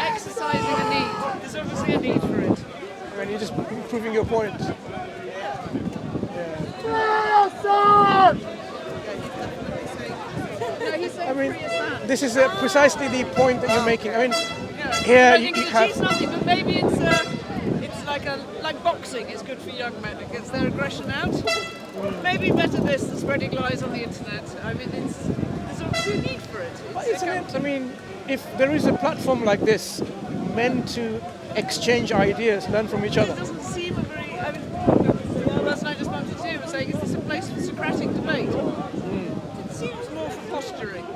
Exercising a need. There's obviously a need for it. I mean, you're just proving your point. No, he's saying free Assad. This is precisely the point that you're making. I mean, Yeah. here I you think it have... achieves nothing, but maybe it's like boxing is good for young men. It gets their aggression out. Maybe better this than spreading lies on the internet. I mean, there's obviously a need for it. Isn't it? I mean, if there is a platform like this meant to exchange ideas, learn from each other. It doesn't seem a very. I mean, last night just wanted to was saying, is this a place for Socratic debate? It seems more for posturing.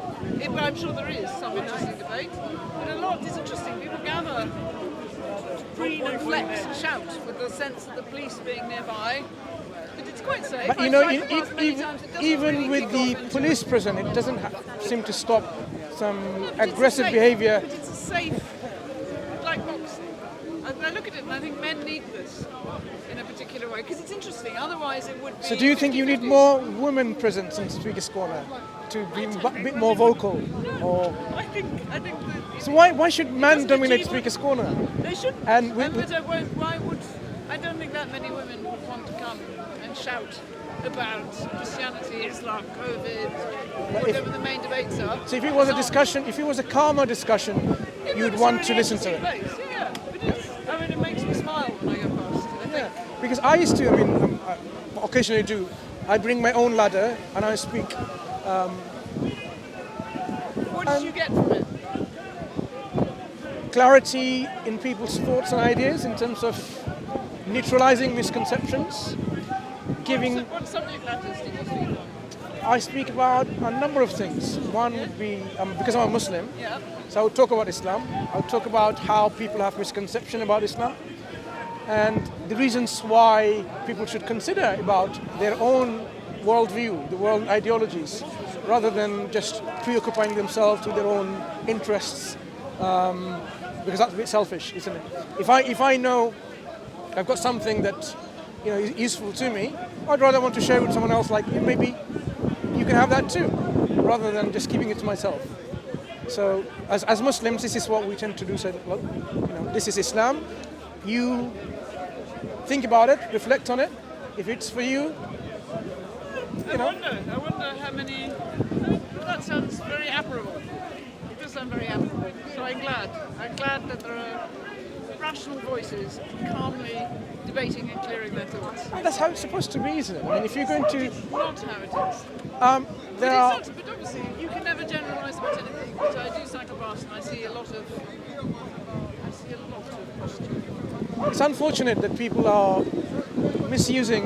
But I'm sure there is some interesting debate. But a lot is interesting. People gather, preen and flex, shout with the sense of the police being nearby. But it's quite safe. But you know, even with the police present, it doesn't seem to stop some aggressive behaviour. But it's a safe, like boxing. I look at it and I think men need this in a particular way because it's interesting. Otherwise, it would be. So, do you think you need more women present in Speaker's Corner to be a bit more vocal? Or I think that. so why should man dominate Speaker's Corner? They should. And But why would? I don't think that many women would want to come and shout about Christianity, Islam, COVID, whatever the main debates are. So if it was a discussion, if it was a calmer discussion, you'd want to listen to it. Yeah, I mean, it makes me smile when I go past. I think. Because I used to, I occasionally do, I bring my own ladder and I speak. What did you get from it? Clarity in people's thoughts and ideas in terms of neutralizing misconceptions, giving... What subject matters did you speak on? I speak about a number of things. One would be, because I'm a Muslim, Yeah. so I would talk about Islam. I would talk about how people have misconception about Islam and the reasons why people should consider about their own worldview, the world ideologies, rather than just preoccupying themselves with their own interests, because that's a bit selfish, isn't it? If I know I've got something that is useful to me, I'd rather want to share with someone else. Like maybe you can have that too, rather than just keeping it to myself. So as Muslims, this is what we tend to do. Say, well, this is Islam. You think about it, reflect on it. If it's for you, I wonder how many. That sounds very admirable. It does sound very admirable. So I'm glad. I'm glad that there are rational voices calmly debating and clearing their thoughts. that's how it's supposed to be, isn't it? I mean, if you're going to, Not how it is. there are. But obviously, you can never generalise about anything. But I do cycle past and I see a lot of posture. It's unfortunate that people are misusing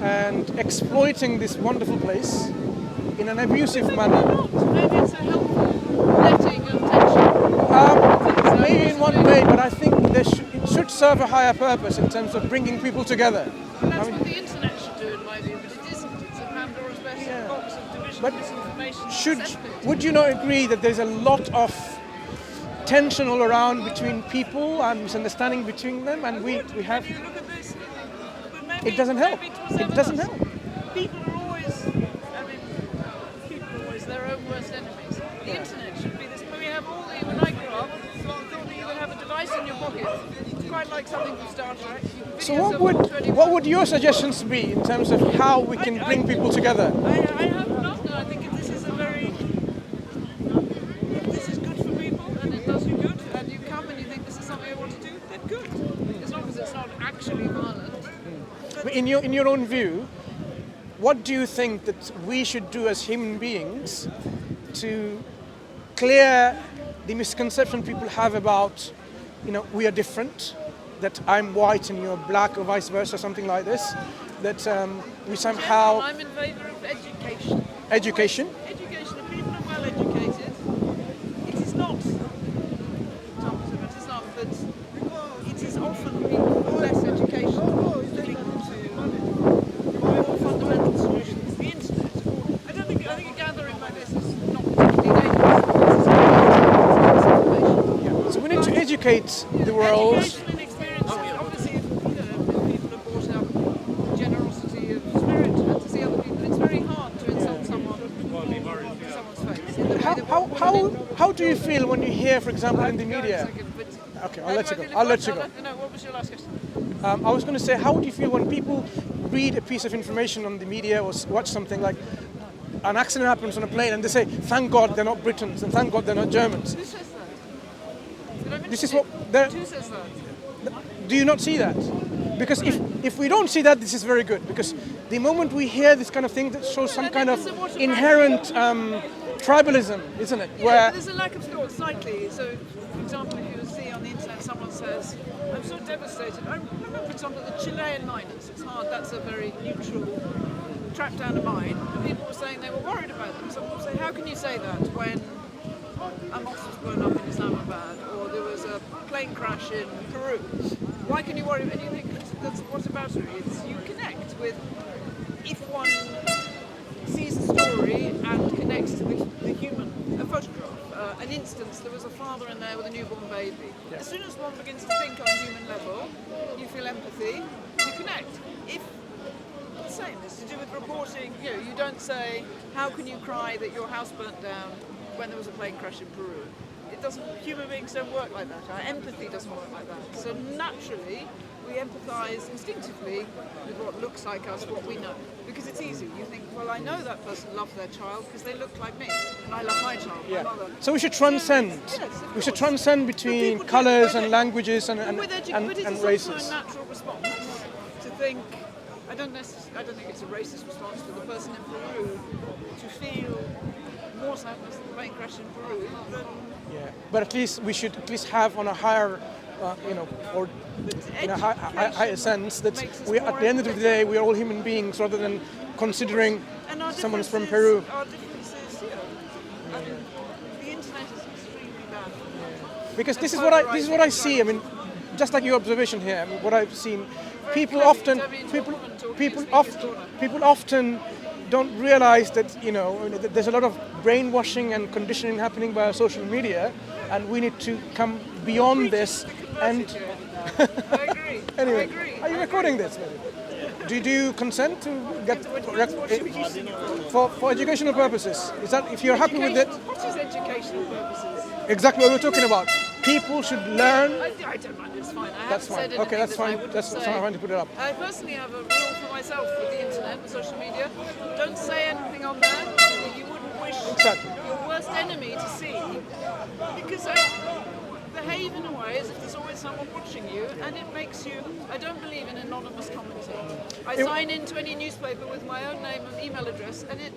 and exploiting this wonderful place in an abusive manner. Maybe it's a helpful letting of tension. Maybe in one way, but I think it should serve a higher purpose in terms of bringing people together. And that's what the internet should do, in my view, but it isn't. It's a Pandora's box of division, But misinformation. would you not agree that there's a lot of tension all around between people and misunderstanding between them, and we have... If you look at this, but maybe, It doesn't help. It doesn't help. People are always their own worst enemies. The internet should be this. We have all the. When I grew up, I thought that you would have a device in your pocket. It's quite like something from Star Trek. So what would your suggestions be in terms of how we can bring people together? I have none. I think if this is if this is good for people and it does you good, and you come and you think this is something I want to do, then good. As long as it's not actually violent. But in your own view, what do you think that we should do as human beings to clear the misconception people have about, we are different, that I'm white and you're black or vice versa, something like this, that we somehow... I'm in favour of education. Education? Education. If people are well educated, it is not Islam, but it is often people with less education looking to more fundamental solutions. The internet. I think a gathering like this is not particularly dangerous. So we need to educate the world. Education and experience. Obviously, people are brought up generosity of spirit and to see other people. It's very hard to insult someone to someone's face. how do you feel when you hear, for example, in the media? Okay, I'll let you go. I'll let you go. No, what was your last question? I was going to say, how do you feel when people read a piece of information on the media or watch something like an accident happens on a plane and they say, thank God they're not Britons and thank God they're not Germans? Who says that? This is what they're... Who says that? Do you not see that? Because if we don't see that, this is very good. Because the moment we hear this kind of thing, that shows some kind of inherent tribalism, isn't it? Yeah, Where but there's a lack of thought slightly. So, for example, if you see on the internet someone says, I'm so devastated. I remember, for example, the Chilean miners. It's hard, that's a very neutral track down a mine. And people were saying they were worried about them. Someone would say, how can you say that when a mosque was blown up in Islamabad or there was a plane crash in Peru? Why can you worry about anything? That's what about it is. You connect with, if one sees a story and connects to the human, a photograph, an instance, there was a father in there with a newborn baby. Yeah. As soon as one begins to think on a human level, you feel empathy, you connect. If the same, it's to do with reporting, you don't say, how can you cry that your house burnt down when there was a plane crash in Peru? It doesn't, human beings don't work like that. Our empathy doesn't work like that. So naturally, we empathise instinctively with what looks like us, what we know. Because it's easy. You think, well, I know that person loved their child because they look like me, and I love my child, my mother. So we should transcend. We should transcend between colours and languages and but it's races. also a natural response to think. I don't think it's a racist response for the person in Peru to feel more sadness than the plane crash in Peru than. Yeah, but at least we should at least have on a higher, or in a higher sense that we, at the end of the day, we are all human beings rather than considering someone's from Peru. Our differences, I mean, the internet is extremely bad. Because this is what I see. I mean, just like your observation here, I mean, what I've seen, people often don't realize that there's a lot of brainwashing and conditioning happening by social media, and we need to come beyond this. And I agree. Anyway, I agree. are you recording this? Do you consent to get for educational purposes? Is that if you're happy with it? What is educational purposes? Exactly what we're talking about. People should learn. I don't mind. It's fine. That's fine. Okay, that's fine. That's fine to put it up. I personally have a rule for myself with the internet and social media. Don't say anything on there that you wouldn't wish your worst enemy to see, because behave in a way as if there's always someone watching you, and it makes you. I don't believe in anonymous commenting. I sign into any newspaper with my own name and email address, and it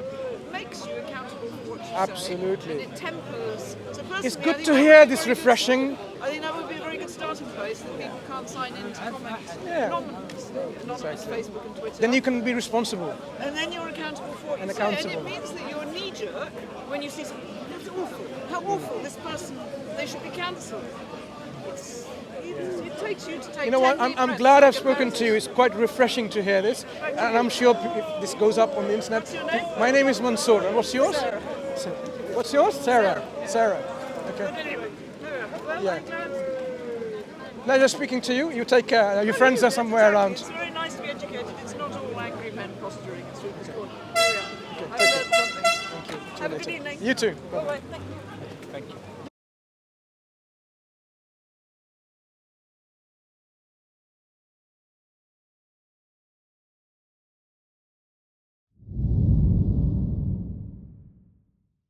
makes you accountable for what you say. Absolutely. And it tempers. So it's good to hear this refreshing. I think that would be a very good starting place, that people can't sign in to comment anonymous Facebook and Twitter. Then you can be responsible. And then you're accountable for what you say. And it means that you're knee-jerk when you see something. That's awful. How awful. This person, they should be cancelled. It takes you to take. You know what? I'm glad I've spoken to you. It's quite refreshing to hear this, and I'm sure if this goes up on the internet. What's your name? My name is Mansur, and what's yours? Sarah. What's yours? Sarah. Sarah. Okay. But anyway, well, Yeah. Pleasure speaking to you. You take care. Your friends are somewhere around. It's very nice to be educated. It's not all angry men posturing. It's really cool. There we are. Okay, I learned something. Thank you. Have a good evening. You too. Bye-bye. Thank you.